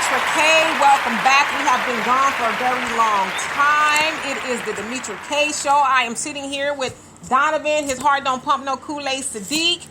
Demetra K. Welcome back. We have been gone for a very long time. It is the Demetra K Show. I am sitting here with Donovan, his heart don't pump no Kool-Aid Sadiq.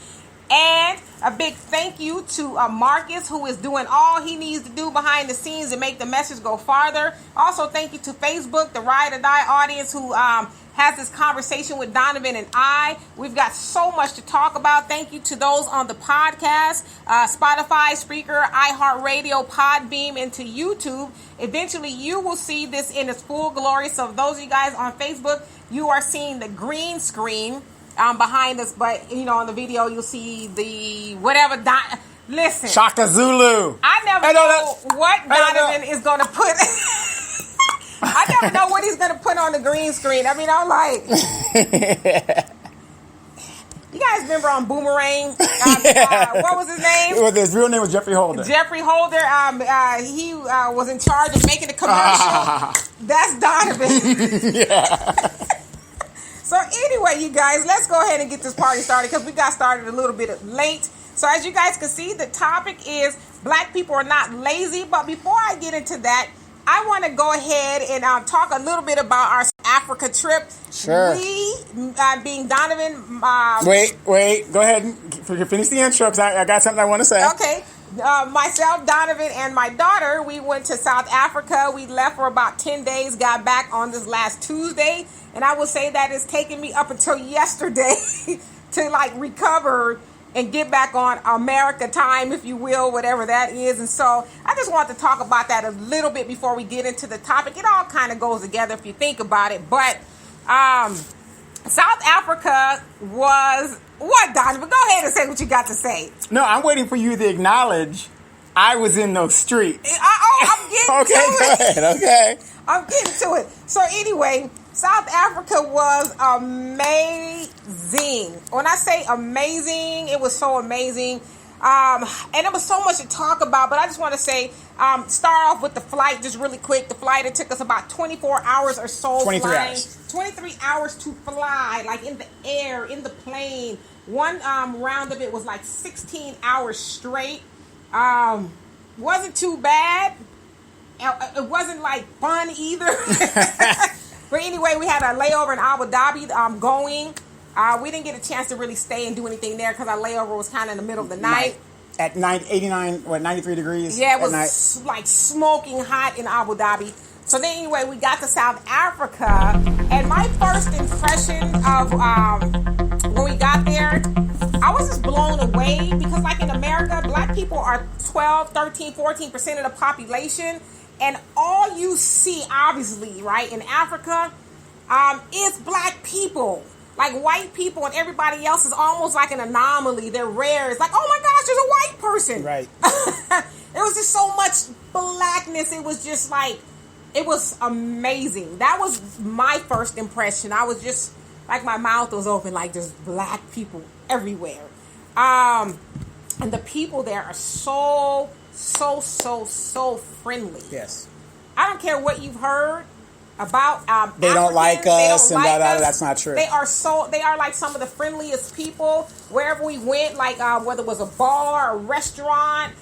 And a big thank you to Marcus, who is doing all he needs to do behind the scenes to make the message go farther. Also, thank you to Facebook, the Ride or Die audience, who has this conversation with Donovan and I. We've got so much to talk about. Thank you to those on the podcast, Spotify, Spreaker, iHeartRadio, Podbeam, and to YouTube. Eventually, you will see this in its full glory. So those of you guys on Facebook, you are seeing the green screen behind us, but on the video you'll see the whatever. Listen, Shaka Zulu. I never know what Donovan is going to put. I never know what he's going to put on the green screen. I mean, I'm like, you guys remember on Boomerang? What was his name? Well, his real name was Jeffrey Holder. Jeffrey Holder. He was in charge of making the commercial. That's Donovan. Yeah. So anyway, you guys, let's go ahead and get this party started because we got started a little bit late. So as you guys can see, the topic is Black people are not lazy. But before I get into that, I want to go ahead and talk a little bit about our Africa trip. Sure. We, being Donovan... Wait. Go ahead and finish the intro because I got something I want to say. Okay. Myself, Donovan, and my daughter, we went to South Africa. We left for about 10 days, got back on this last Tuesday. And I will say that it's taken me up until yesterday to recover and get back on America time, if you will, whatever that is. And so I just want to talk about that a little bit before we get into the topic. It all kind of goes together if you think about it. But South Africa was... What, Donovan? Go ahead and say what you got to say. No, I'm waiting for you to acknowledge I was in those streets. I'm getting to it. Go ahead. Okay. I'm getting to it. So anyway, South Africa was amazing. When I say amazing, it was so amazing. And there was so much to talk about, but I just want to say, start off with the flight just really quick. The flight, it took us about 24 hours or so 23 flying. hours. 23 hours to fly, in the air, in the plane. One round of it was 16 hours straight. Wasn't too bad. It wasn't fun either. But anyway, we had a layover in Abu Dhabi going. We didn't get a chance to really stay and do anything there because our layover was kind of in the middle of the night. At 93 degrees? Yeah, it was smoking hot in Abu Dhabi. So then anyway, we got to South Africa. And my first impression of when we got there, I was just blown away because in America, Black people are 12, 13, 14% of the population. And all you see, obviously, right, in Africa, is Black people. White people and everybody else is almost like an anomaly. They're rare. It's oh my gosh, there's a white person. Right. There was just so much blackness. It was just it was amazing. That was my first impression. I was just my mouth was open, there's Black people everywhere. And the people there are so friendly. Yes. I don't care what you've heard about they don't like us and that's not true. They are some of the friendliest people wherever we went, whether it was a bar, a restaurant,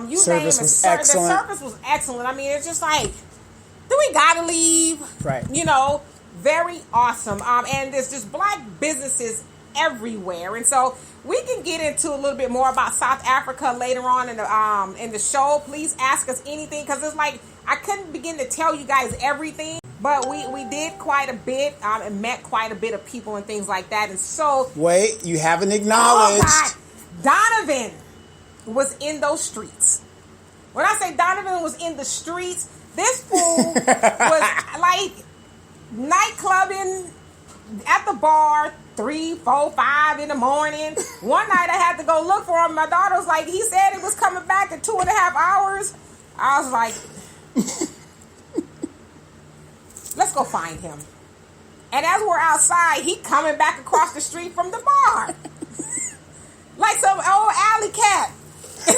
you name it. The service was excellent. I mean, it's just do we gotta leave? Right. Very awesome. And there's just Black businesses everywhere. And so we can get into a little bit more about South Africa later on in the show. Please ask us anything because it's I couldn't begin to tell you guys everything, but we did quite a bit and met quite a bit of people and things like that. And so... Wait, you haven't acknowledged. Oh God. Donovan was in those streets. When I say Donovan was in the streets, this fool was nightclubbing at the bar 3, 4, 5 in the morning. One night I had to go look for him. My daughter was he said he was coming back in 2.5 hours. I was let's go find him. And as we're outside, he coming back across the street from the bar. Like some old alley cat.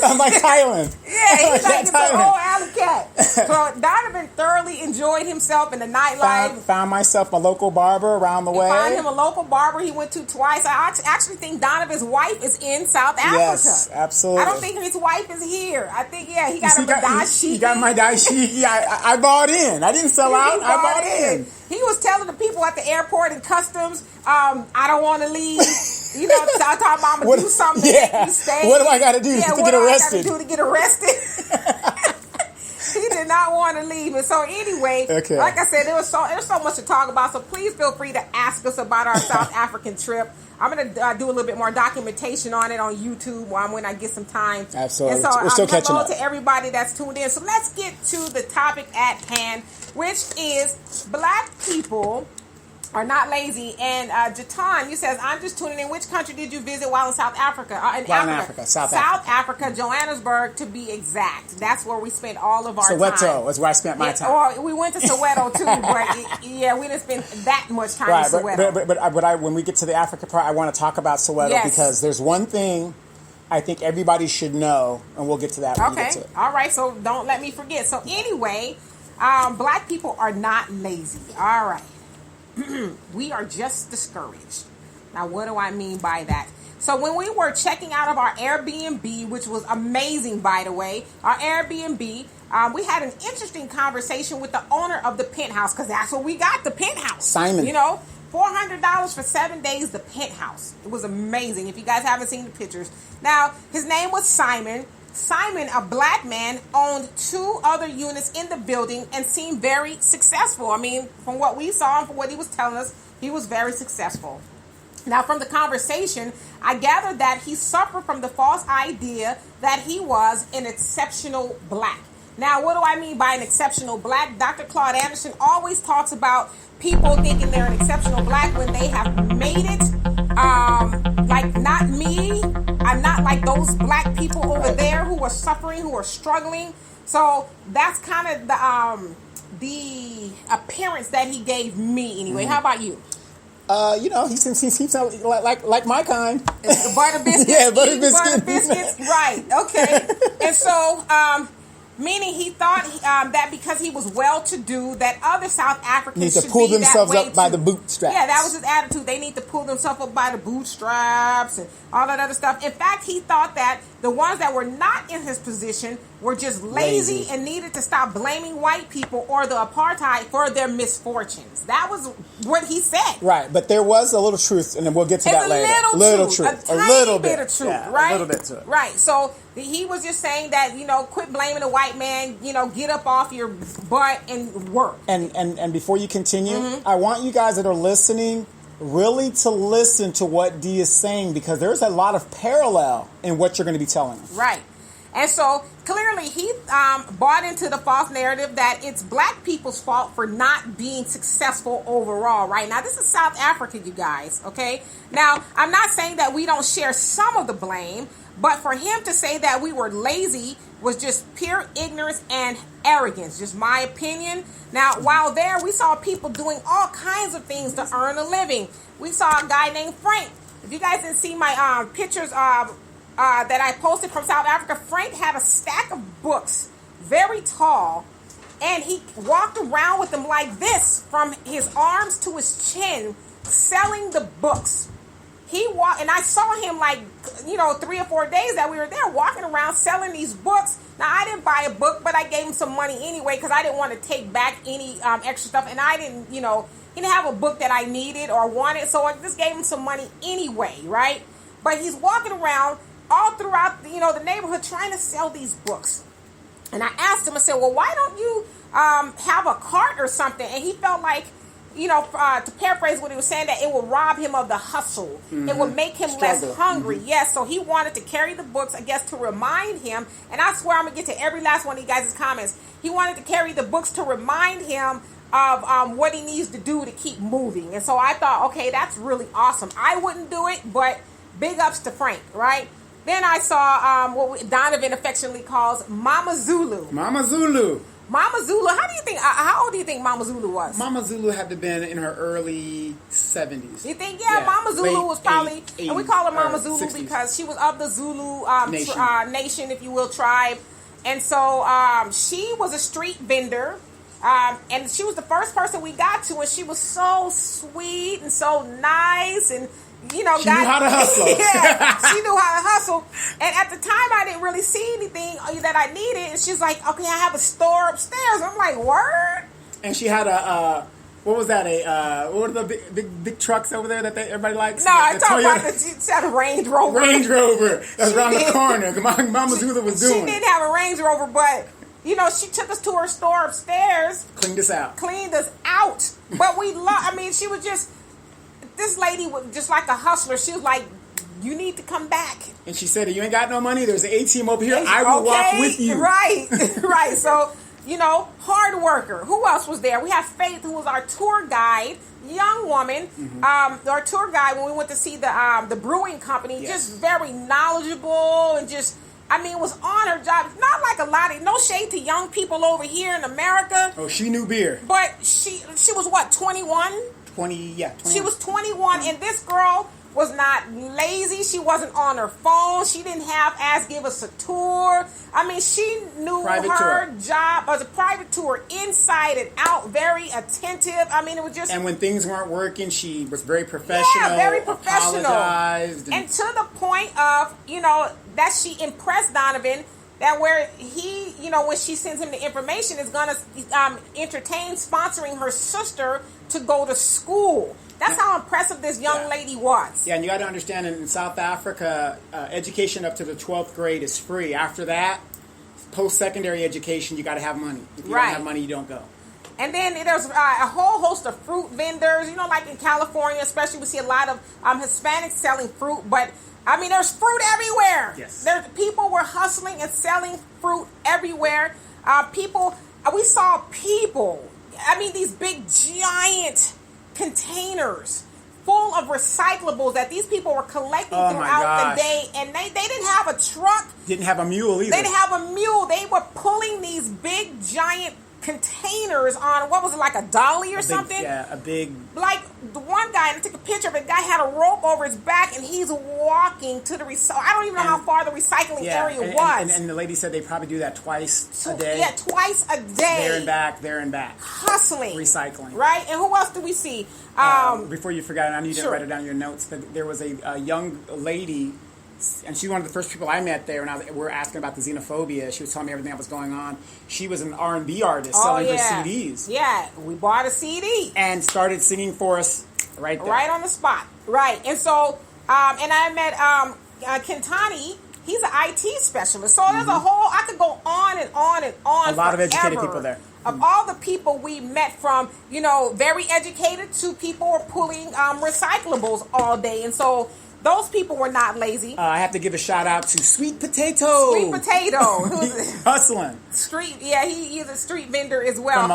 I'm like Thailand. Yeah, he's some old alley cat. yet. So Donovan thoroughly enjoyed himself in the nightlife. Found myself a local barber around the way. Found him a local barber he went to twice. I actually think Donovan's wife is in South Africa. Yes, absolutely. I don't think his wife is here. I think, he got him a dashiki. He got my dashiki. Yeah, I bought in. I didn't sell out. I bought in. He was telling the people at the airport and customs, I don't want to leave. You know, I thought I'm going to do something to make me stay. What do I got to do to get arrested? What do I got to do to get arrested? He did not want to leave. And so anyway, like I said, there's so much to talk about. So please feel free to ask us about our South African trip. I'm going to do a little bit more documentation on it on YouTube when I get some time. Absolutely. And so we're still catching up. hello to everybody that's tuned in. So let's get to the topic at hand, which is black people are not lazy. And Jatan, you says, I'm just tuning in. Which country did you visit while in South Africa? South Africa, Johannesburg to be exact. That's where we spent all of our time. Soweto is where I spent my time. Well, we went to Soweto too, but we didn't spend that much time in Soweto. But when we get to the Africa part, I want to talk about Soweto because there's one thing I think everybody should know, and we'll get to that when we get to it. All right, so don't let me forget. So anyway, black people are not lazy. All right. We are just discouraged. Now, what do I mean by that? So when we were checking out of our Airbnb, which was amazing, by the way, our Airbnb, we had an interesting conversation with the owner of the penthouse, because that's what we got, the penthouse. Simon. You know, $400 for 7 days, the penthouse. It was amazing. If you guys haven't seen the pictures. Now, his name was Simon. Simon, a black man, owned 2 other units in the building and seemed very successful. I mean, from what we saw and from what he was telling us, he was very successful. Now, from the conversation, I gathered that he suffered from the false idea that he was an exceptional black. Now, what do I mean by an exceptional black? Dr. Claude Anderson always talks about people thinking they're an exceptional black when they have made it. Like, not me. I'm not like those black people over there who are suffering, who are struggling. So that's kind of the appearance that he gave me anyway. Mm-hmm. How about you? He seems like my kind. Butter biscuits. Yeah, butter biscuits. Butter biscuits. Right. Okay. And so, meaning he thought that because he was well-to-do, that other South Africans need to pull themselves up by the bootstraps. Yeah, that was his attitude. They need to pull themselves up by the bootstraps and all that other stuff. In fact, he thought that the ones that were not in his position were just lazy and needed to stop blaming white people or the apartheid for their misfortunes. That was what he said. Right, but there was a little truth, and then we'll get to that later. A little truth. A little bit of truth, right? A little bit to it. Right, so he was just saying that, quit blaming the white man, get up off your butt and work. And before you continue, I want you guys that are listening really to listen to what Dee is saying, because there's a lot of parallel in what you're going to be telling us. Right. And so clearly he bought into the false narrative that it's black people's fault for not being successful overall. Right now, this is South Africa, you guys. Okay. Now, I'm not saying that we don't share some of the blame, but for him to say that we were lazy was just pure ignorance and arrogance. Just my opinion. Now, while there, we saw people doing all kinds of things to earn a living. We saw a guy named Frank. If you guys didn't see my pictures that I posted from South Africa, Frank had a stack of books, very tall, and he walked around with them like this, from his arms to his chin, selling the books. He walked, and I saw him 3 or 4 days that we were there, walking around selling these books. Now, I didn't buy a book, but I gave him some money anyway, because I didn't want to take back any extra stuff, and I didn't, he didn't have a book that I needed or wanted, so I just gave him some money anyway, right? But he's walking around all throughout, the neighborhood trying to sell these books. And I asked him, I said, well, why don't you have a cart or something? And he felt like, to paraphrase what he was saying, that it would rob him of the hustle. Mm-hmm. It would make him less hungry. Mm-hmm. Yes, so he wanted to carry the books, I guess, to remind him. And I swear I'm going to get to every last one of you guys' comments. He wanted to carry the books to remind him of what he needs to do to keep moving. And so I thought, okay, that's really awesome. I wouldn't do it, but big ups to Frank, right? Then I saw what Donovan affectionately calls Mama Zulu. Mama Zulu. Mama Zulu, how old do you think Mama Zulu was? Mama Zulu had to have been in her early 70s. You think? Yeah, Mama Zulu was probably, and we call her Mama Zulu 60s. Because she was of the Zulu nation, if you will, tribe. And so she was a street vendor. And she was the first person we got to, and she was so sweet and so nice, and she knew how to hustle. Yeah, she knew how to hustle. And at the time, I didn't really see anything that I needed. And she's like, "Okay, I have a store upstairs." I'm like, "Word." And she had a what was that? What were the big trucks over there that everybody likes? No, I talking about she had a Range Rover. Range Rover. That's around the corner. Mama Zula was doing. She didn't have a Range Rover, but. She took us to her store upstairs. Cleaned us out. But she was just, this lady was just like a hustler. She was like, you need to come back. And she said, you ain't got no money. There's an ATM over here. I will walk with you. Right, right. So, hard worker. Who else was there? We had Faith, who was our tour guide, young woman. Mm-hmm. Our tour guide, when we went to see the brewing company, just very knowledgeable and just... it was on her job. Not like no shade to young people over here in America. Oh, she knew beer. But she was what, 21? 21. She was 21, and this girl was not lazy. She wasn't on her phone. She didn't have give us a tour. She knew her job as a private tour inside and out, very attentive. It was just... And when things weren't working, she was very professional. Yeah, very professional. Apologized. And to the point of, that she impressed Donovan, that where he, when she sends him the information, is going to entertain sponsoring her sister to go to school. That's how impressive this young lady was. Yeah, and you got to understand, in South Africa, education up to the 12th grade is free. After that, post-secondary education, you got to have money. If you don't have money, you don't go. And then there's a whole host of fruit vendors. Like in California, especially, we see a lot of Hispanics selling fruit. But, there's fruit everywhere. Yes. People were hustling and selling fruit everywhere. We saw people, these big, giant containers full of recyclables that these people were collecting throughout the day, and they didn't have a truck. Didn't have a mule either. They didn't have a mule. They were pulling these big, giant containers on, what was it, like a dolly or something? Yeah, a big... Like, the one guy, and I took a picture of it, the guy had a rope over his back, and he's walking to the I don't even know how far the recycling area was. And the lady said they probably do that twice a day. Yeah, twice a day. There and back. Hustling. Recycling. Right? And who else do we see? Before you forgot, I know you didn't write it down in your notes, but there was a young lady, and she's one of the first people I met there, and we were asking about the xenophobia. She was telling me everything that was going on. She was an R&B artist selling her CDs. Yeah, we bought a CD. And started singing for us right there. Right on the spot. Right. And so, and I met Kentani. He's an IT specialist. So there's a whole, I could go on and on and on. A lot of educated people there. Of all the people we met, from, very educated to people who are pulling recyclables all day. And so those people were not lazy. I have to give a shout out to Sweet Potato. Sweet Potato. Who's hustling. He's a street vendor as well.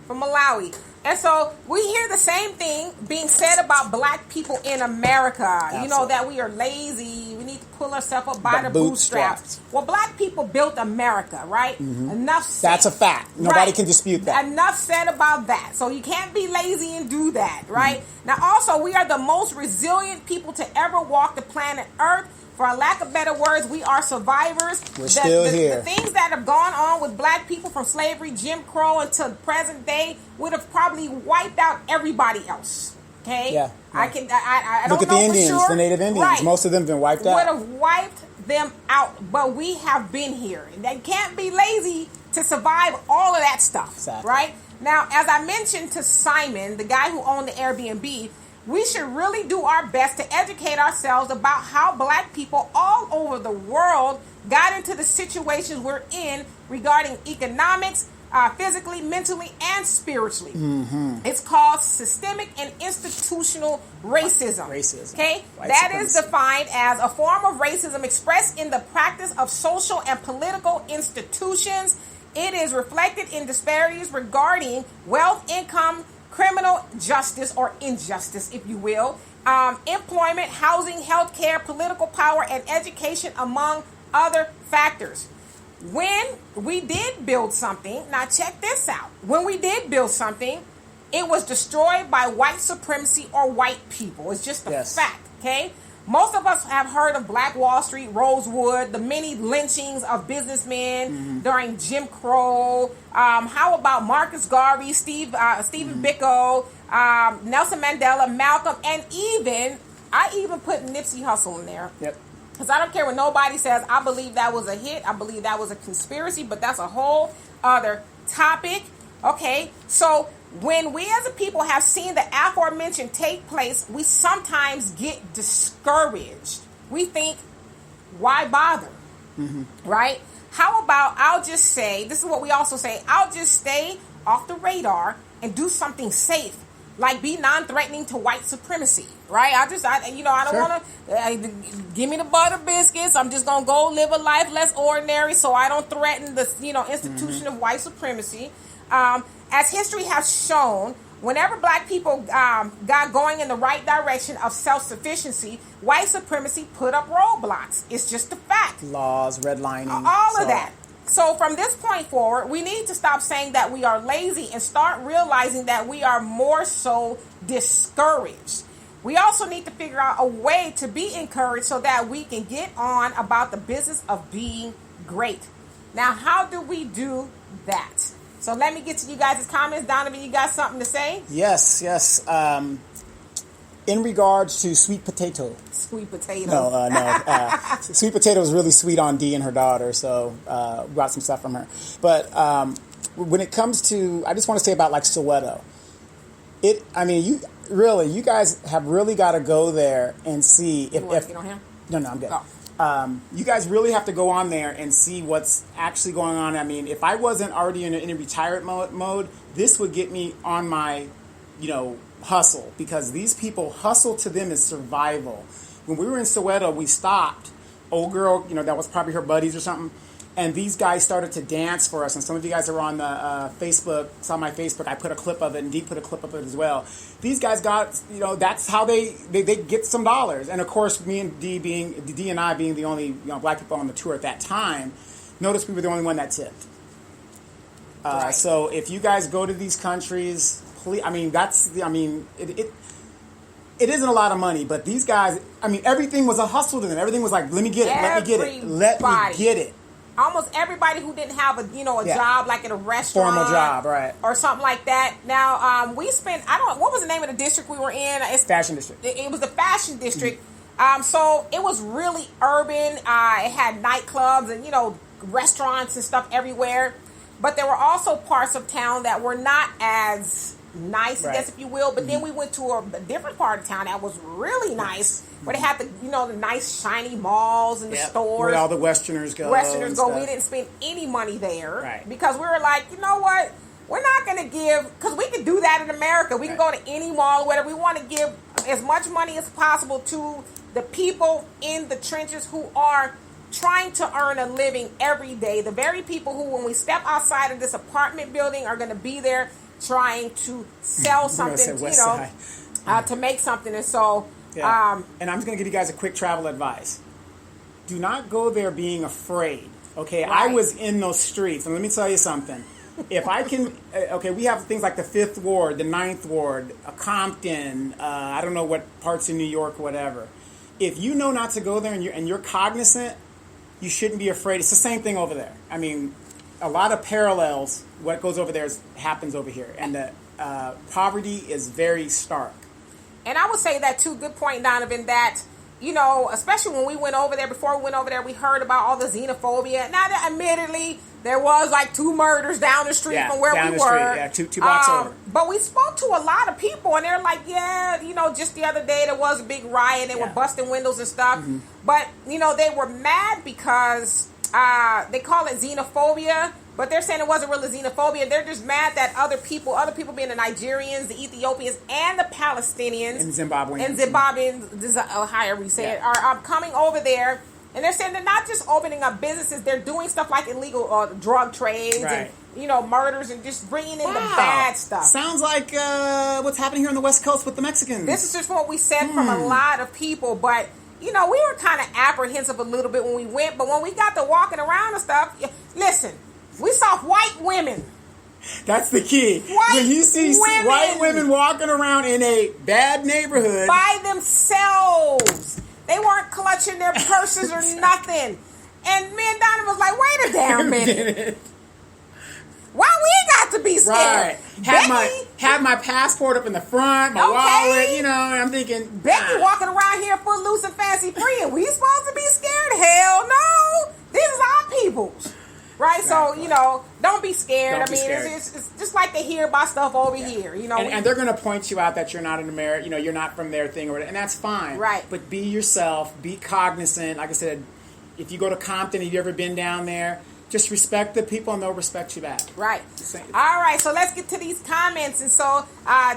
From Malawi. And so we hear the same thing being said about black people in America. Absolutely. That we are lazy. We need to pull ourselves up by the bootstraps. Well, black people built America, right? Mm-hmm. Enough said. That's a fact. Nobody can dispute that. Enough said about that. So you can't be lazy and do that, right? Mm-hmm. Now, also, we are the most resilient people to ever walk the planet Earth. For a lack of better words, we are survivors. We're still here. The things that have gone on with black people from slavery, Jim Crow, until the present day would have probably wiped out everybody else. Okay? Yeah. I don't Look at know the Indians, for sure. the Native Indians. Right. Most of them have been wiped out. Would have wiped them out. But we have been here. And they can't be lazy to survive all of that stuff. Exactly. Right? Now, as I mentioned to Simon, the guy who owned the Airbnb, we should really do our best to educate ourselves about how black people all over the world got into the situations we're in regarding economics, physically, mentally, and spiritually. Mm-hmm. It's called systemic and institutional racism. Okay? That is defined as a form of racism expressed in the practice of social and political institutions. It is reflected in disparities regarding wealth, income, criminal justice or injustice, if you will, employment, housing, healthcare, political power, and education, among other factors. When we did build something, now check this out. When we did build something, it was destroyed by white supremacy or white people. It's just a fact, okay? Most of us have heard of Black Wall Street, Rosewood, the many lynchings of businessmen during Jim Crow. How about Marcus Garvey, Stephen Biko, Nelson Mandela, Malcolm, and I even put Nipsey Hussle in there. Yep. Because I don't care what nobody says. I believe that was a hit. I believe that was a conspiracy, but that's a whole other topic. Okay, so when we as a people have seen the aforementioned take place, we sometimes get discouraged. We think, why bother? Right? How about I'll just say, this is what we also say, I'll just stay off the radar and do something safe, like be non-threatening to white supremacy, right? I don't want to, give me the butter biscuits. I'm just going to go live a life less ordinary so I don't threaten the, institution of white supremacy. As history has shown, whenever black people got going in the right direction of self-sufficiency, white supremacy put up roadblocks. It's just a fact. Laws, redlining. All of that. So from this point forward, we need to stop saying that we are lazy and start realizing that we are more so discouraged. We also need to figure out a way to be encouraged so that we can get on about the business of being great. Now, how do we do that? So let me get to you guys' comments. Donovan, you got something to say? Yes. In regards to sweet potato. Sweet potato. No. Sweet potato is really sweet on Dee and her daughter, so brought some stuff from her. But when it comes to, I just want to say about like Soweto. You guys have really got to go there and see if. You want to get on him? No, I'm good. Oh. You guys really have to go on there and see what's actually going on. I mean, if I wasn't already in a retirement mode, this would get me on my, hustle, because these people, hustle to them is survival. When we were in Soweto, we stopped. Old girl, that was probably her buddies or something. And these guys started to dance for us. And some of you guys are on the Facebook, saw my Facebook. I put a clip of it, and Dee put a clip of it as well. These guys got, that's how they get some dollars. And of course, me and Dee and I being the only black people on the tour at that time, notice we were the only one that tipped. Right. So if you guys go to these countries, please, it isn't a lot of money, but these guys, everything was a hustle to them. Everything was like, let me get it, let me get it. Almost everybody who didn't have a job, like at a restaurant, formal job, right, or something like that. Now we spent, what was the name of the district we were in? It's Fashion District. It was the Fashion District. So it was really urban. It had nightclubs and restaurants and stuff everywhere. But there were also parts of town that were not as nice, I guess, if you will. But then we went to a different part of town that was really nice, where they had the the nice shiny malls and the stores where all the Westerners go. We didn't spend any money there, because we were like, you know what, we're not going to give, because we can do that in America. We can go to any mall or whatever. We want to give as much money as possible to the people in the trenches who are trying to earn a living every day. The very people who, when we step outside of this apartment building, are going to be there trying to sell something, to make something. And so, and I'm just going to give you guys a quick travel advice. Do not go there being afraid. Okay, right. I was in those streets, and let me tell you something. If I can, we have things like the 5th Ward, the 9th Ward, Compton, I don't know what parts of New York, whatever. If you know not to go there and you're cognizant, you shouldn't be afraid. It's the same thing over there. A lot of parallels. What goes over there happens over here. And the poverty is very stark. And I would say that too, good point, Donovan, that, especially when we went over there, before we went over there, we heard about all the xenophobia. Now, admittedly, there was like 2 murders down the street from where we were. Street. Two blocks over. But we spoke to a lot of people, and they're like, just the other day there was a big riot. They were busting windows and stuff. Mm-hmm. But, they were mad because they call it xenophobia, but they're saying it wasn't really xenophobia. They're just mad that other people being the Nigerians, the Ethiopians, and the Palestinians. And Zimbabweans. This is however we say it, are coming over there. And they're saying they're not just opening up businesses, they're doing stuff like illegal drug trades and, murders, and just bringing in the bad stuff. Sounds like what's happening here on the West Coast with the Mexicans. This is just what we said from a lot of people, but, we were kind of apprehensive a little bit when we went, but when we got to walking around and stuff, listen, we saw white women. That's the key. When you see white women walking around in a bad neighborhood by themselves, They weren't clutching their purses or nothing. And me and Donna was like, wait a damn minute. Why we ain't got to be scared? Right. Have my passport up in the front, my wallet, and I'm thinking... Becky walking around here footloose and fancy free, and we supposed to be scared? Hell no! This is our people's. Right? Exactly. So, don't be scared. It's just like they hear about stuff over here. And they're going to point you out that you're not an American, you're not from their thing, or whatever, and that's fine. Right. But be yourself, be cognizant. Like I said, if you go to Compton, have you ever been down there? Just respect the people and they'll respect you back. Right. All right, so let's get to these comments. And so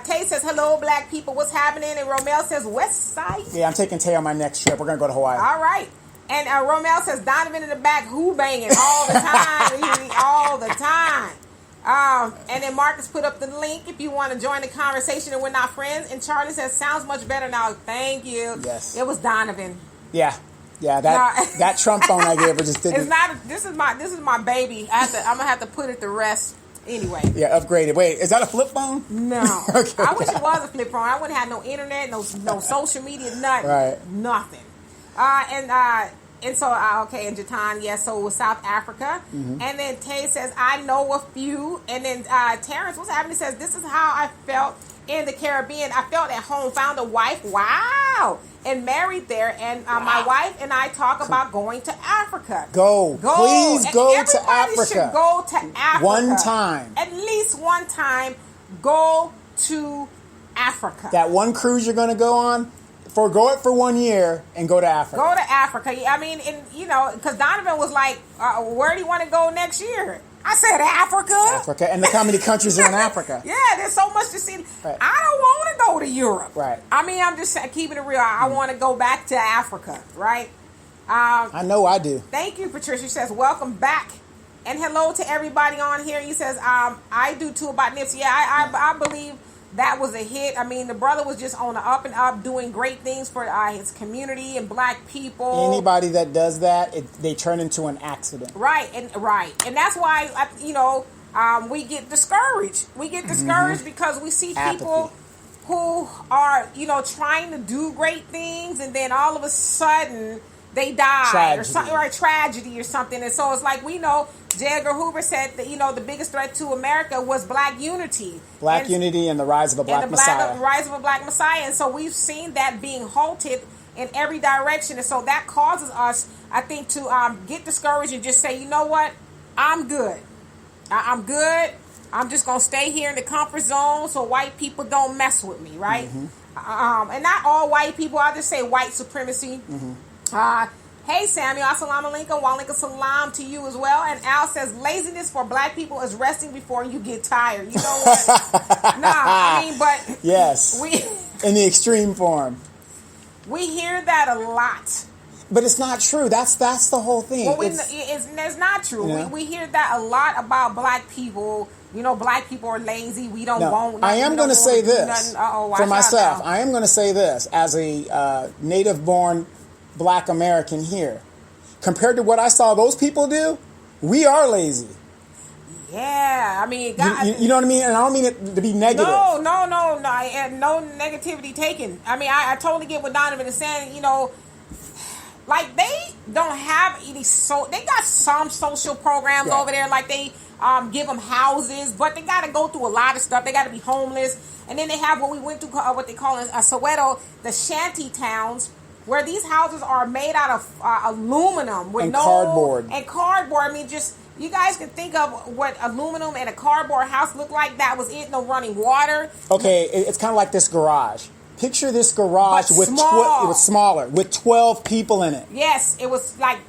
Tay says, hello, black people. What's happening? And Romel says, West Side. Yeah, I'm taking Tay on my next trip. We're going to go to Hawaii. All right. And Romel says, Donovan in the back, who banging all the time. All the time. And then Marcus put up the link if you want to join the conversation and we're not friends. And Charlie says, sounds much better now. Thank you. Yes. It was Donovan. Yeah. Yeah, that Trump phone I gave her just didn't. It's not. This is my baby. I'm gonna have to put it to rest anyway. Yeah, upgraded. Wait, is that a flip phone? No. Okay. I wish it was a flip phone. I wouldn't have no internet, no social media, nothing. Right. Nothing. And so okay, and Jatan, yes. So it was South Africa, and then Tay says I know a few, and then Terrence, what's happening? Says this is how I felt in the Caribbean. I felt at home, found a wife. Wow. And married there, and my wife and I talk about going to Africa. Go. Please go to Africa. Everybody should go to Africa. One time. At least one time, go to Africa. That one cruise you're going to go on, forego it for 1 year and go to Africa. Go to Africa. I mean, because Donovan was like, where do you want to go next year? I said Africa. Africa. And look how many countries are in Africa. Yeah, there's so much to see. Right. I don't want to go to Europe. Right. I mean, I'm just keeping it real. I want to go back to Africa, right? I know I do. Thank you, Patricia. She says, welcome back. And hello to everybody on here. He says, I do too about Nipsey. Yeah, I believe that was a hit. I mean, the brother was just on the up and up, doing great things for his community and black people. Anybody that does that, they turn into an accident. Right, and that's why we get discouraged. We get discouraged because we see people who are trying to do great things, and then all of a sudden they die or something, or a tragedy or something. And so it's like we know. J. Edgar Hoover said that the biggest threat to America was black unity. Unity and the rise of a black Messiah. The rise of a black Messiah. And so we've seen that being halted in every direction. And so that causes us, I think, to get discouraged and just say, you know what? I'm good. I'm good. I'm just going to stay here in the comfort zone so white people don't mess with me, right? And not all white people. I'll just say white supremacy. Hey Samuel, assalamu alaikum, wa alaikum salam to you as well. And Al says, laziness for black people is resting before you get tired. You know what? But yes, in the extreme form. We hear that a lot. But it's not true. That's the whole thing. Well, it's not true. We hear that a lot about black people. Black people are lazy. We don't want. I am going to say this for myself. I am going to say this as a native-born Black American here. Compared to what I saw those people do, we are lazy. Yeah, I mean, God, you know what I mean? And I don't mean it to be negative. No, no negativity taken. I mean, I totally get what Donovan is saying. Like they don't have any. They got some social programs over there. Like they give them houses, but they got to go through a lot of stuff. They got to be homeless, and then they have what we went to, what they call in Soweto, the shanty towns, where these houses are made out of aluminum with cardboard. And cardboard. I mean, just you guys can think of what aluminum and a cardboard house looked like. That was it. No running water. Okay, it's kind of like this garage. Picture this garage it was smaller with 12 people in it. Yes, it was like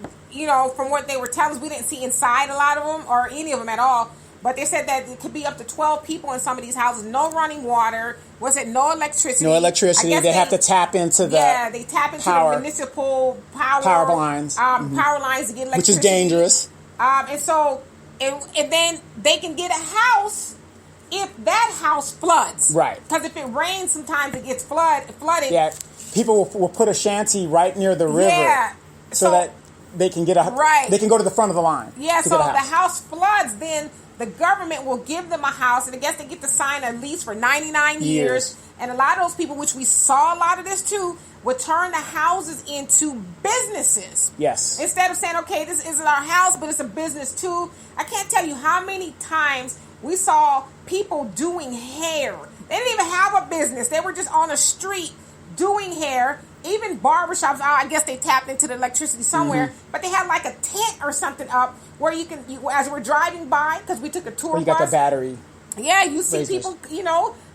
from what they were telling us, we didn't see inside a lot of them or any of them at all. But they said that it could be up to 12 people in some of these houses. No running water. Was it no electricity? No electricity. They have to tap into the they tap into the municipal power lines. Power lines to get electricity. Which is dangerous. And so, and then they can get a house if that house floods. Right. Because if it rains, sometimes it gets flooded. Yeah. People will put a shanty right near the river. Yeah. So that they can get they can go to the front of the line. Yeah, so the house floods, then the government will give them a house, and I guess they get to sign a lease for 99 years. And a lot of those people, which we saw a lot of this too, would turn the houses into businesses. Yes. Instead of saying, okay, this isn't our house, but it's a business too. I can't tell you how many times we saw people doing hair. They didn't even have a business. They were just on the street doing hair. Even barbershops, I guess they tapped into the electricity somewhere, but they had like a tent or something up where you can, as we're driving by, because we took a tour bus. You got the battery. Yeah, you see people,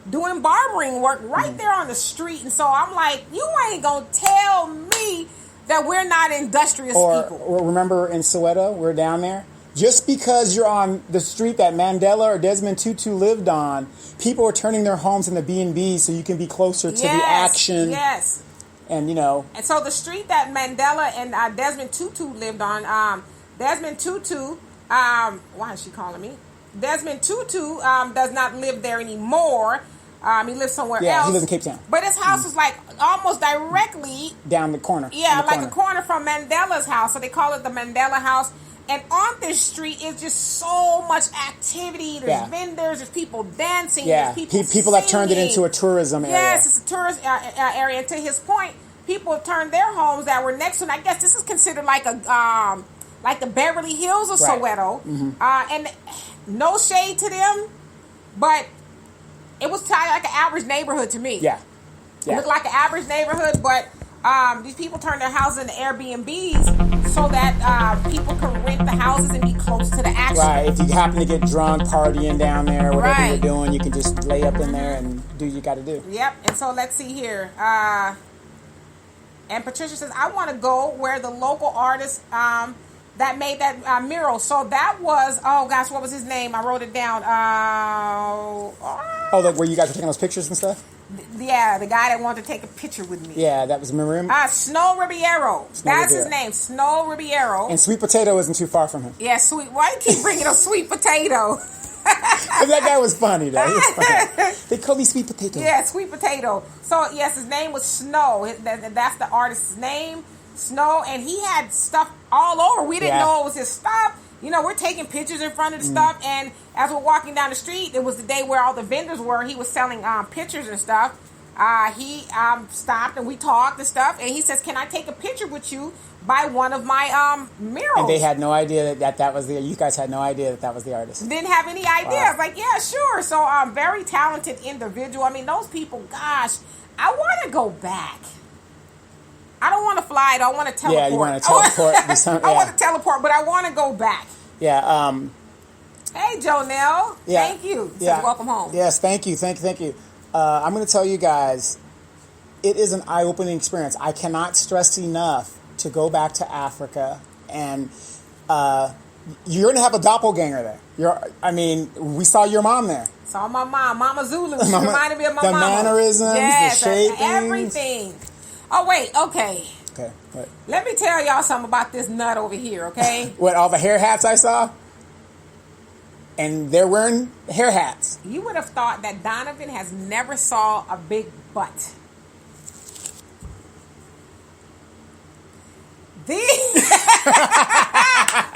doing barbering work right there on the street. And so I'm like, you ain't going to tell me that we're not industrious people. Or remember in Soweto, we're down there? Just because you're on the street that Mandela or Desmond Tutu lived on, people are turning their homes into B&Bs so you can be closer to the action. Yes. And, And so the street that Mandela and Desmond Tutu lived on, Desmond Tutu, why is she calling me? Desmond Tutu does not live there anymore. He lives somewhere else. Yeah, he lives in Cape Town. But his house is like almost directly down the corner. Yeah, like a corner from Mandela's house. So they call it the Mandela house. And on this street is just so much activity. There's vendors, there's people dancing, there's people have turned it into a tourism area. Yes, it's a tourist area. And to his point, people have turned their homes that were next to, and I guess this is considered like the Beverly Hills of Soweto. And no shade to them, but it was like an average neighborhood to me. Yeah. It looked like an average neighborhood, but these people turned their houses into Airbnbs so that people can rent the houses and be close to the action. Right. If you happen to get drunk partying down there, whatever you're doing, you can just lay up in there and do what you got to do. Yep. And so let's see here. And Patricia says, I want to go where the local artist that made that mural. So that was, oh gosh, what was his name? I wrote it down. Where you guys were taking those pictures and stuff? Yeah, the guy that wanted to take a picture with me. Yeah, that was Marim. Snow Ribeiro. That's his name, Snow Ribeiro. And Sweet Potato isn't too far from him. Yeah, sweet. Why do you keep bringing up Sweet Potato? That guy was funny, though. He was funny. They call me Sweet Potato. Yeah, Sweet Potato. So, yes, his name was Snow. That's the artist's name, Snow. And he had stuff all over. We didn't know it was his stuff. We're taking pictures in front of the stuff. And as we're walking down the street, it was the day where all the vendors were. He was selling pictures and stuff. He stopped and we talked and stuff. And he says, can I take a picture with you by one of my murals? And they had no idea that was you guys had no idea that was the artist. Didn't have any idea. Wow. I was like, yeah, sure. So very talented individual. I mean, those people, gosh, I want to go back. I don't want to fly. I don't want to teleport. Yeah, you want to teleport. I want to teleport, but I want to go back. Yeah. Hey, Jonelle. Yeah. Thank you. Yeah. Welcome home. Yes, thank you. Thank you. I'm going to tell you guys, it is an eye-opening experience. I cannot stress enough to go back to Africa, and you're going to have a doppelganger there. We saw your mom there. Saw my mom, Mama Zulu. She reminded me of my mama. The mannerisms, the shaping. Everything. Oh, wait, okay. Okay, what? Let me tell y'all something about this nut over here, okay? What, all the hair hats I saw? And they're wearing hair hats. You would have thought that Donovan has never saw a big butt.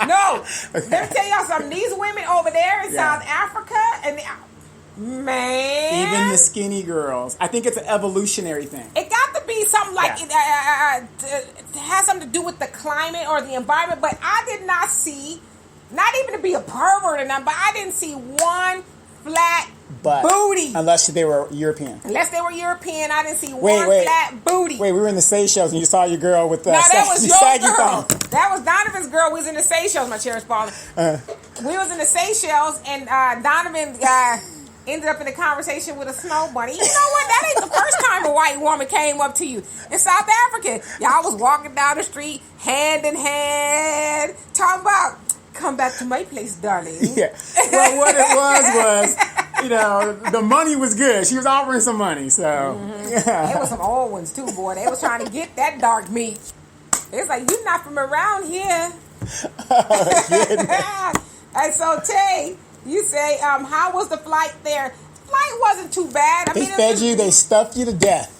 No. Okay. Let me tell y'all something. These women over there in South Africa, and man, even the skinny girls. I think it's an evolutionary thing. It got to be something like it has something to do with the climate or the environment. But I did not see, not even to be a pervert or nothing, but I didn't see one flat booty. Unless they were European. Unless they were European, I didn't see one flat booty. Wait, we were in the Seychelles and you saw your girl with the that was your saggy girl. thong. That was Donovan's girl. We was in the Seychelles. My chair is falling. We was in the Seychelles, and Donovan ended up in a conversation with a snow bunny. You know what? That ain't the first time a white woman came up to you in South Africa. Y'all was walking down the street, hand in hand, talking about, come back to my place, darling. Yeah. Well, what it was, the money was good. She was offering some money, so. There was some old ones, too, boy. They was trying to get that dark meat. It's like, you're not from around here. And so, Tay, you say, how was the flight there? Flight wasn't too bad. They fed you, they stuffed you to death.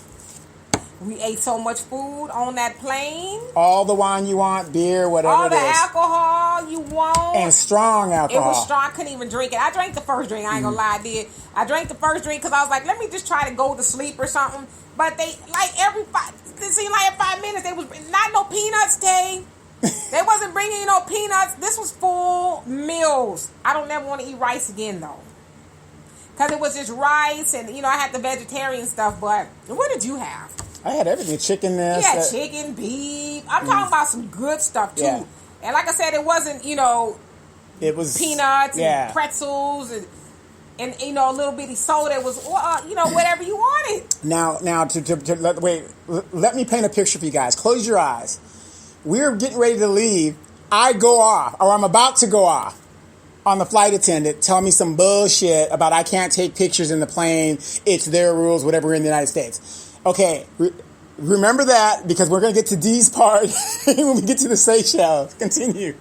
We ate so much food on that plane. All the wine you want, beer, whatever All it the is. alcohol you want. And strong alcohol. It was strong. I couldn't even drink it. I drank the first drink. I ain't gonna lie, I did. I drank the first drink because I was like, let me just try to go to sleep or something. But they, like, it seemed like 5 minutes, they was not no peanuts, Tay. They wasn't bringing you no peanuts. This was full meals. I don't never want to eat rice again, though. Because it was just rice and, I had the vegetarian stuff. But what did you have? I had everything. Chicken this. Yeah, chicken, beef. I'm talking about some good stuff, too. Yeah. And like I said, it wasn't, it was peanuts and pretzels and a little bitty soda. It was, whatever you wanted. Now, let me paint a picture for you guys. Close your eyes. We're getting ready to leave. I go off, or I'm about to go off, on the flight attendant telling me some bullshit about I can't take pictures in the plane. It's their rules, whatever, in the United States. Okay, remember that, because we're going to get to Dee's part when we get to the Seychelles. Continue.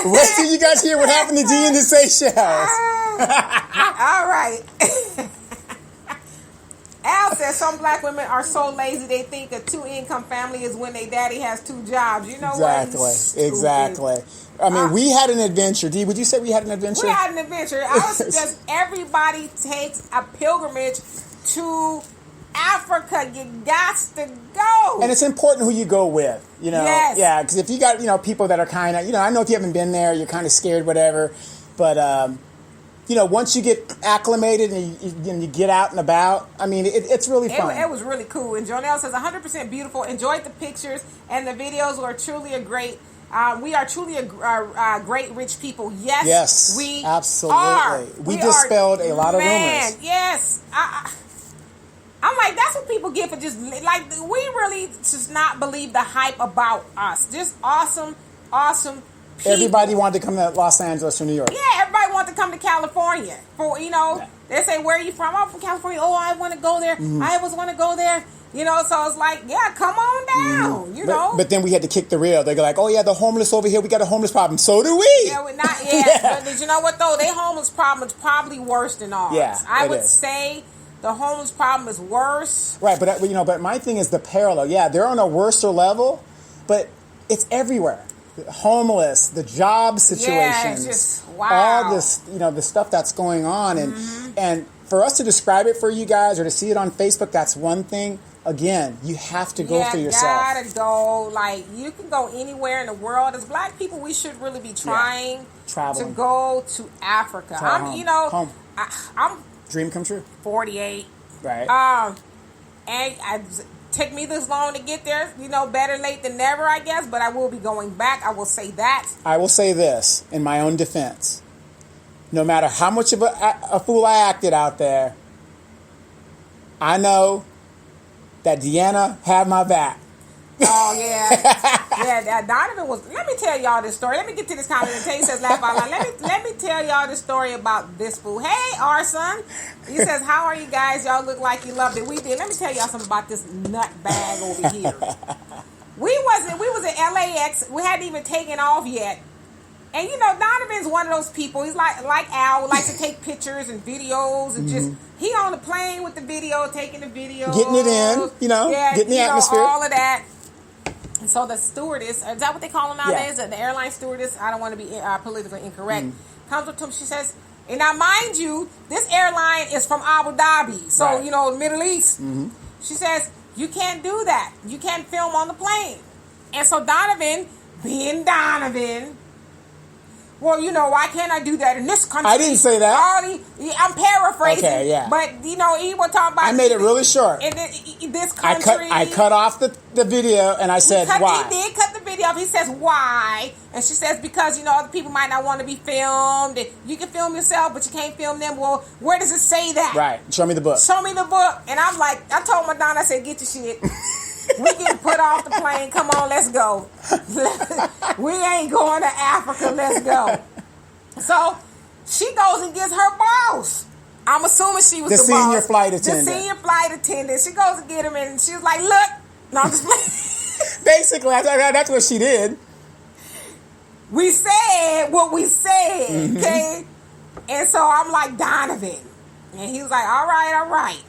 Wait till you guys hear what happened to Dee in the Seychelles. All right. Al says some black women are so lazy they think a 2-income family is when their daddy has 2 jobs. You know what? Exactly. I mean, we had an adventure. Dee, would you say we had an adventure? We had an adventure. I would suggest everybody takes a pilgrimage to Africa. You got to go. And it's important who you go with. Yes. Yeah, because if you got, people that are kind of, I know if you haven't been there, you're kind of scared, whatever. But, once you get acclimated and you get out and about, I mean, it's really fun. It was really cool. And Jonelle says, 100% beautiful. Enjoyed the pictures and the videos were truly a great... we are truly a great rich people. Yes, we absolutely are. We dispelled a lot of rumors. Yes. I'm like, that's what people get for just, like, we really just not believe the hype about us. Just awesome people. Everybody wanted to come to Los Angeles or New York. Yeah, everybody wanted to come to California. They say, where are you from? I'm from California. Oh, I want to go there. I always want to go there. So it's like, yeah, come on down, But then we had to kick the real. They go like, oh, yeah, the homeless over here. We got a homeless problem. So do we. Yeah, we're not. Yeah. But did you know what, though? Their homeless problem is probably worse than ours. Yeah, I would say the homeless problem is worse. Right, but my thing is the parallel. Yeah, they're on a worse level, but it's everywhere. The homeless, the job situations. Yeah, it's just, wow. All this, the stuff that's going on. And for us to describe it for you guys or to see it on Facebook, that's one thing. Again, you have to go for yourself. You gotta go. Like, you can go anywhere in the world. As black people, we should really be trying to go to Africa. Home. I'm dream come true. 48. Right. And took me this long to get there. Better late than never, I guess. But I will be going back. I will say that. I will say this in my own defense. No matter how much of a fool I acted out there, I know that Deanna had my back. Oh, yeah. Donovan was... Let me tell y'all this story. Let me get to this comment. And Tay says, laugh out loud. Let me tell y'all this story about this fool. Hey, Arson. He says, how are you guys? Y'all look like you loved it. We did. Let me tell y'all something about this nut bag over here. We was at LAX. We hadn't even taken off yet. And, Donovan's one of those people. He's like Al, likes to take pictures and videos and just... He on the plane with the video, taking the video. Getting it in, getting the atmosphere. All of that. And so the stewardess, is that what they call them nowadays? Yeah. The airline stewardess, I don't want to be politically incorrect, comes up to him, she says, and now mind you, this airline is from Abu Dhabi, so, Middle East. She says, you can't do that. You can't film on the plane. And so Donovan, being Donovan... Well, why can't I do that in this country? I didn't say that. I'm paraphrasing. Okay, yeah. But, he was talking about... I made it really short. In this country... I cut off the video, and I said, why? He did cut the video off. He says, why? And she says, because, other people might not want to be filmed. And you can film yourself, but you can't film them. Well, where does it say that? Right. Show me the book. Show me the book. And I'm like, I told Madonna, I said, get your shit. We getting put off the plane. Come on, let's go. We ain't going to Africa. Let's go. So she goes and gets her boss. I'm assuming she was the senior boss. Flight attendant. The senior flight attendant. She goes to get him, and she was like, "Look, no, I'm just playing." Basically, that's what she did. We said what we said, okay? And so I'm like, Donovan, and he was like, "All right."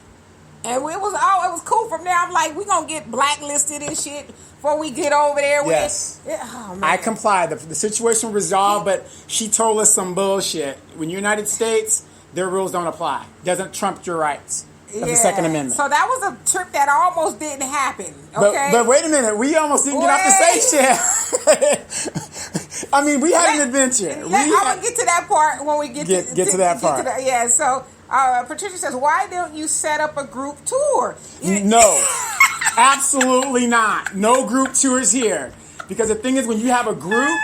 And it was cool from there. I'm like, we gonna get blacklisted and shit before we get over there. Yes. Oh, man. I complied. The situation was resolved, but she told us some bullshit. When you're United States, their rules don't apply. Doesn't trump your rights. That's the Second Amendment. So that was a trip that almost didn't happen. Okay. But wait a minute. We almost didn't get off the safe shit. I mean, we had an adventure. I'm going to get to that part when we get to that part. Yeah, so Patricia says, why don't you set up a group tour? No. Absolutely not. No group tours here. Because the thing is, when you have a group,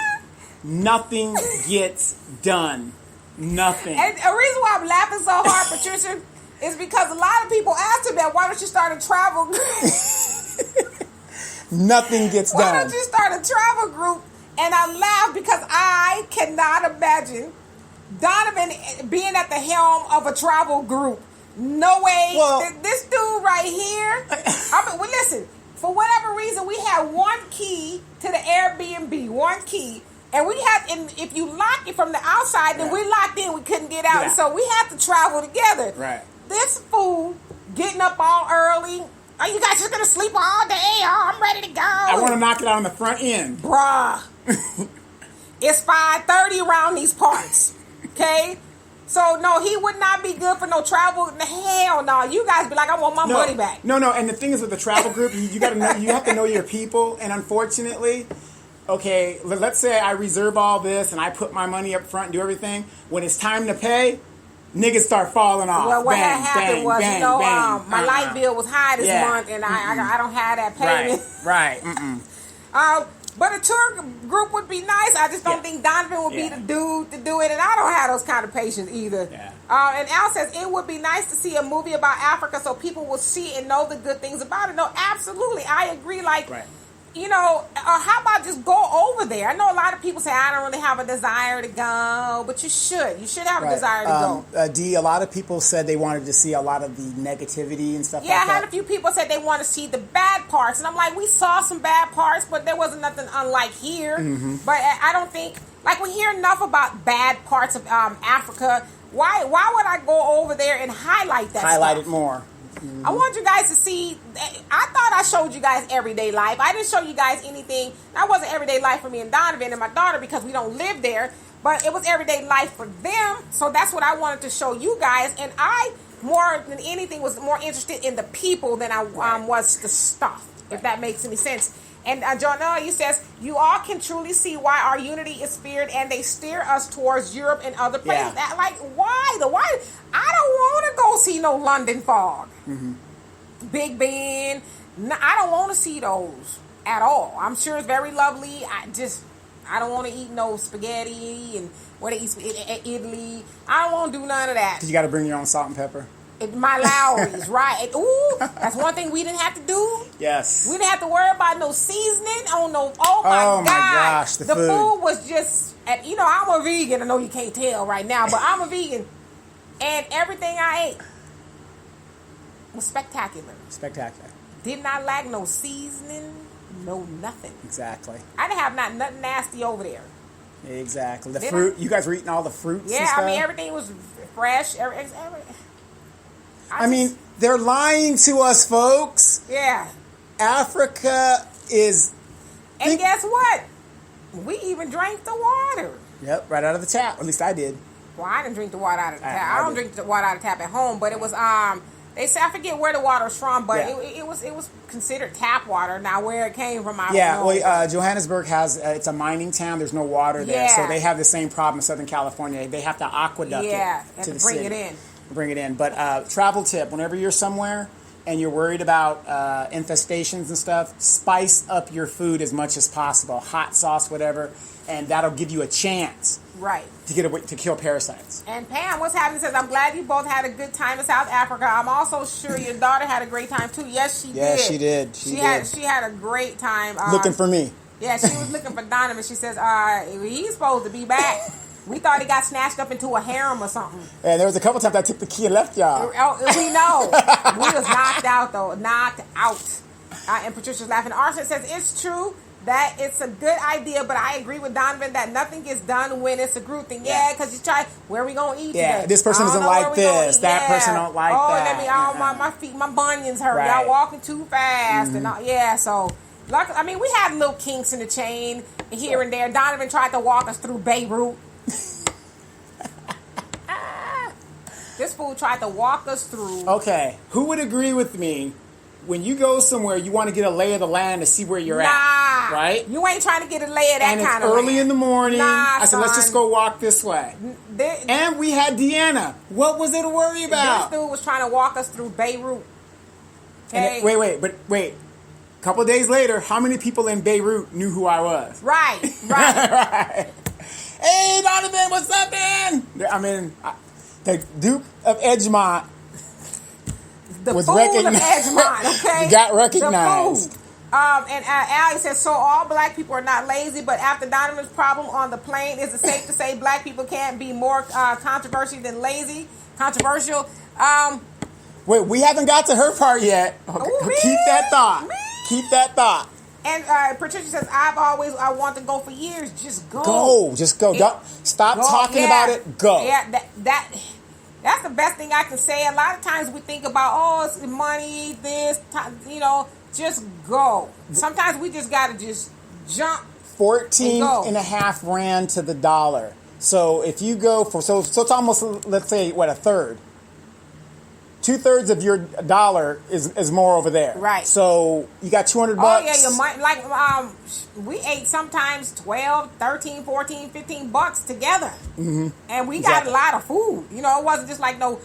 nothing gets done. Nothing. And the reason why I'm laughing so hard, Patricia, is because a lot of people asked him that, why don't you start a travel group? Nothing gets done. Why don't you start a travel group? And I laugh because I cannot imagine Donovan being at the helm of a travel group. No way. Well, this dude right here. Well, listen, for whatever reason, we had one key to the Airbnb, one key. And if you lock it from the outside, then we locked in, we couldn't get out. Yeah. So we had to travel together. Right. This fool getting up all early. Are you guys just going to sleep all day? Oh, I'm ready to go. I want to knock it out on the front end. Bruh. It's 5:30 around these parts. Okay? So, no, he would not be good for no travel. Hell no. You guys be like, I want my money back. No. And the thing is with the travel group, you got to know, you have to know your people. And unfortunately, okay, let's say I reserve all this and I put my money up front and do everything. When it's time to pay, niggas start falling off. Well, what bang, had happened bang, was, bang, my light bill was high this month, and I don't have that payment. Right. But a tour group would be nice. I just don't think Donovan would be the dude to do it, and I don't have those kind of patience either. Yeah. And Al says, it would be nice to see a movie about Africa so people will see and know the good things about it. No, absolutely. I agree. Like, how about just go over there? I know a lot of people say, I don't really have a desire to go, but you should. You should have a desire to go. D, a lot of people said they wanted to see a lot of the negativity and stuff like that. Yeah, I had a few people said they want to see the bad parts. And I'm like, we saw some bad parts, but there wasn't nothing unlike here. Mm-hmm. But I don't think, like, we hear enough about bad parts of Africa. Why would I go over there and highlight that Highlight stuff? It more. Mm-hmm. I want you guys to see. I thought I showed you guys everyday life. I didn't show you guys anything. That wasn't everyday life for me and Donovan and my daughter because we don't live there. But it was everyday life for them. So that's what I wanted to show you guys. And I, more than anything, was more interested in the people than I was the stuff, if that makes any sense. And John you says, you all can truly see why our unity is feared and they steer us towards Europe and other places. Yeah. Like, why? I don't want to go see no London fog. Mm-hmm. Big Ben. I don't want to see those at all. I'm sure it's very lovely. I don't want to eat no spaghetti and what they eat Italy. I don't want to do none of that. You got to bring your own salt and pepper. My Lowry's, right? Ooh, that's one thing we didn't have to do. Yes. We didn't have to worry about no seasoning. Oh my gosh, the food was just. I'm a vegan. I know you can't tell right now, but I'm a vegan, and everything I ate was spectacular. Spectacular. Did not lack no seasoning, no nothing. Exactly. I didn't have nothing nasty over there. Exactly. The fruit. You guys were eating all the fruits. Yeah, and stuff? I mean everything was fresh. I mean, they're lying to us, folks. Yeah. Africa is... And guess what? We even drank the water. Yep, right out of the tap. At least I did. Well, I didn't drink the water out of the tap. I don't drink the water out of the tap at home, but it was... They say, I forget where the water was from, but it was considered tap water. Now, where it came from, I don't know. Well, Johannesburg has, it's a mining town. There's no water there. So they have the same problem in Southern California. They have to aqueduct it to the bring city. Bring it in. But travel tip, whenever you're somewhere and you're worried about infestations and stuff, spice up your food as much as possible. Hot sauce, whatever, and that'll give you a chance. Right. To kill parasites. And Pam, what's happening, says, I'm glad you both had a good time in South Africa. I'm also sure your daughter had a great time too. Yes, she did. Yes, she did. She had a great time. Looking for me. Yeah, she was looking for Donovan. She says, he's supposed to be back. We thought he got snatched up into a harem or something. And there was a couple times I took the key and left y'all. Oh, we know. We was knocked out, though. Knocked out. And Patricia's laughing. Arson says, it's true that it's a good idea, but I agree with Donovan that nothing gets done when it's a group thing. Yeah, because you try, where are we going to eat today? This person doesn't like this. That person don't like that. Let me, my feet, my bunions hurt. Right. Y'all walking too fast. And so, I mean, we had little kinks in the chain here and there. Donovan tried to walk us through Beirut. This fool tried to walk us through. Okay, who would agree with me? When you go somewhere, you want to get a lay of the land to see where you're at, right? You ain't trying to get a lay of that kind of land. And it's early in the morning. I said, let's just go walk this way. And we had Deanna. What was there to worry about? This dude was trying to walk us through Beirut. Okay? And wait. A couple of days later, how many people in Beirut knew who I was? Right. Right. Hey, Donovan, what's up, man? I mean, the Duke of Edgemont. The was fool recognized. Of Edgemont, okay? Got recognized. The fool. And Allie says, so all black people are not lazy, but after Donovan's problem on the plane, is it safe to say black people can't be more controversial than lazy? Controversial? Wait, we haven't got to her part yet. Okay. Keep that thought. Keep that thought. And Patricia says, I want to go for years. Just go. Just go. Don't stop talking about it. Go. Yeah, that's the best thing I can say. A lot of times we think about, it's money, this, just go. Sometimes we just got to just jump. 14 and a half rand to the dollar. So if you go for, so it's almost, let's say, a third. 2/3 of your dollar is more over there. Right. So you got $200. Oh, yeah, your money. Like, we ate sometimes 12, 13, 14, 15 bucks together. Mm-hmm. And we got a lot of food. It wasn't just like no,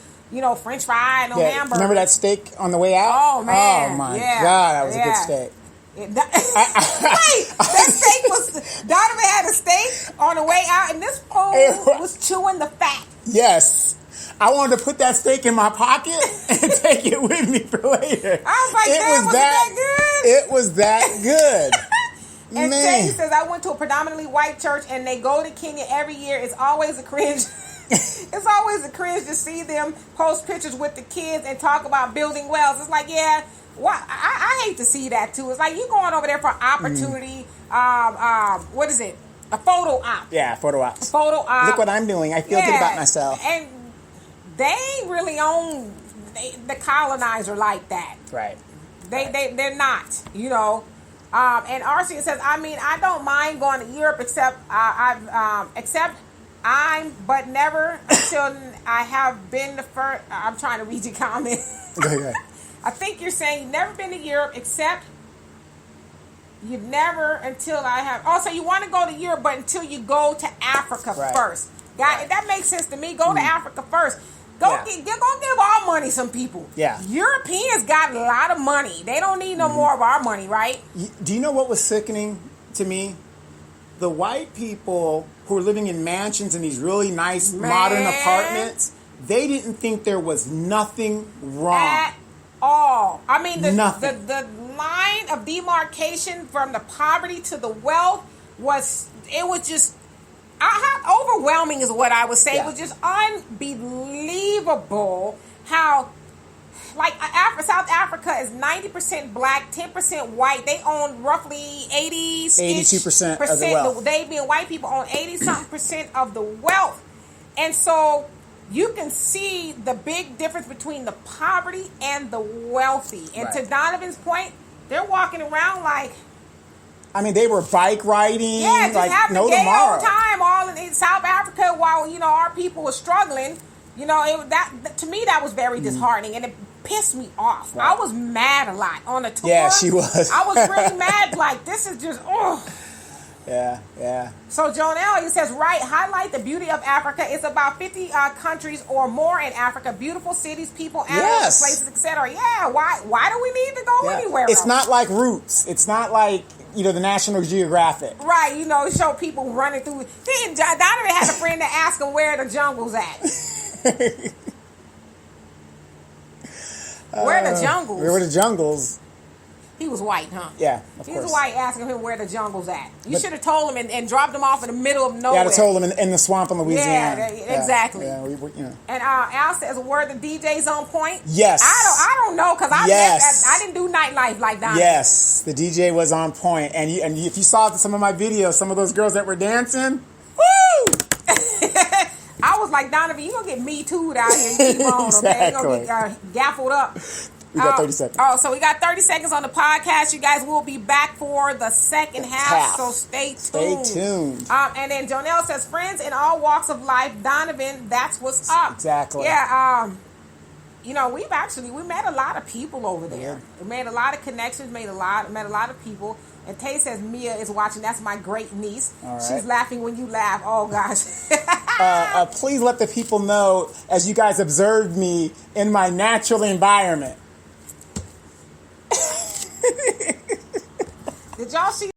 French fry, no hamburger. Remember that steak on the way out? Oh, man. Oh, my God. That was a good steak. That steak was, Donovan had a steak on the way out, and this fool was chewing the fat. Yes. I wanted to put that steak in my pocket and take it with me for later. I was like, was that good? It was that good. And Jay says, I went to a predominantly white church, and they go to Kenya every year. It's always a cringe. It's always a cringe to see them post pictures with the kids and talk about building wells. It's like, I hate to see that too. It's like you going over there for opportunity. What is it? A photo op. Yeah, photo ops. A photo op. Look what I'm doing. I feel good about myself. And they ain't really own the colonizer like that. Right. They're not, And Arcee says, I don't mind going to Europe except but never until I have been the first. I'm trying to read your comment. Okay. I think you're saying you've never been to Europe except you've never until I have. Oh, so you want to go to Europe, but until you go to Africa first. That makes sense to me. Go to Africa first. Go give our money some people. Yeah. Europeans got a lot of money. They don't need no more of our money, right? Do you know what was sickening to me? The white people who were living in mansions in these really nice modern apartments, they didn't think there was nothing wrong. At all. I mean, the line of demarcation from the poverty to the wealth was just overwhelming is what I would say. Yeah. It was just unbelievable how, like, South Africa is 90% black, 10% white. They own roughly 82% of the wealth. They being white people own 80-something% of the wealth. And so you can see the big difference between the poverty and the wealthy. And to Donovan's point, they're walking around like, they were bike riding. Yeah, just having a gay tomorrow. old time all in South Africa while, our people were struggling. To me, that was very disheartening, and it pissed me off. Right. I was mad a lot on the tour. Yeah, she was. I was really mad. Like, this is just, Yeah. So Joan L, says, highlight the beauty of Africa. It's about 50 countries or more in Africa. Beautiful cities, people, animals, places, etc. Yeah, why do we need to go anywhere It's else? not like Roots. It's not like, the National Geographic. Right, show people running through. Donovan had a friend that asked him where the jungle's at. Where are the jungles? Where were the jungles? He was white, huh? Yeah, of He course. was white, asking him where the jungle's at. You should have told him and dropped him off in the middle of nowhere. Yeah, I told him in the swamp in Louisiana. Yeah, exactly. Yeah, we And Al says, "Were the DJs on point?" Yes. I don't know because I didn't do nightlife like that. Yes, the DJ was on point, and if you saw some of my videos, some of those girls that were dancing, woo! I was like, Donovan, you gonna get me too'd out here. You keep on, okay? You gonna get gaffled up. We got 30 seconds. So we got 30 seconds on the podcast. You guys will be back for the second half, so stay tuned. Stay tuned. And then Jonelle says, friends in all walks of life. Donovan, that's what's up. Exactly. Yeah, we met a lot of people over there. Yeah. We made a lot of connections, met a lot of people. And Tay says Mia is watching. That's my great niece. All right. She's laughing when you laugh. Oh, gosh. Please let the people know, as you guys observed me in my natural environment. Did y'all see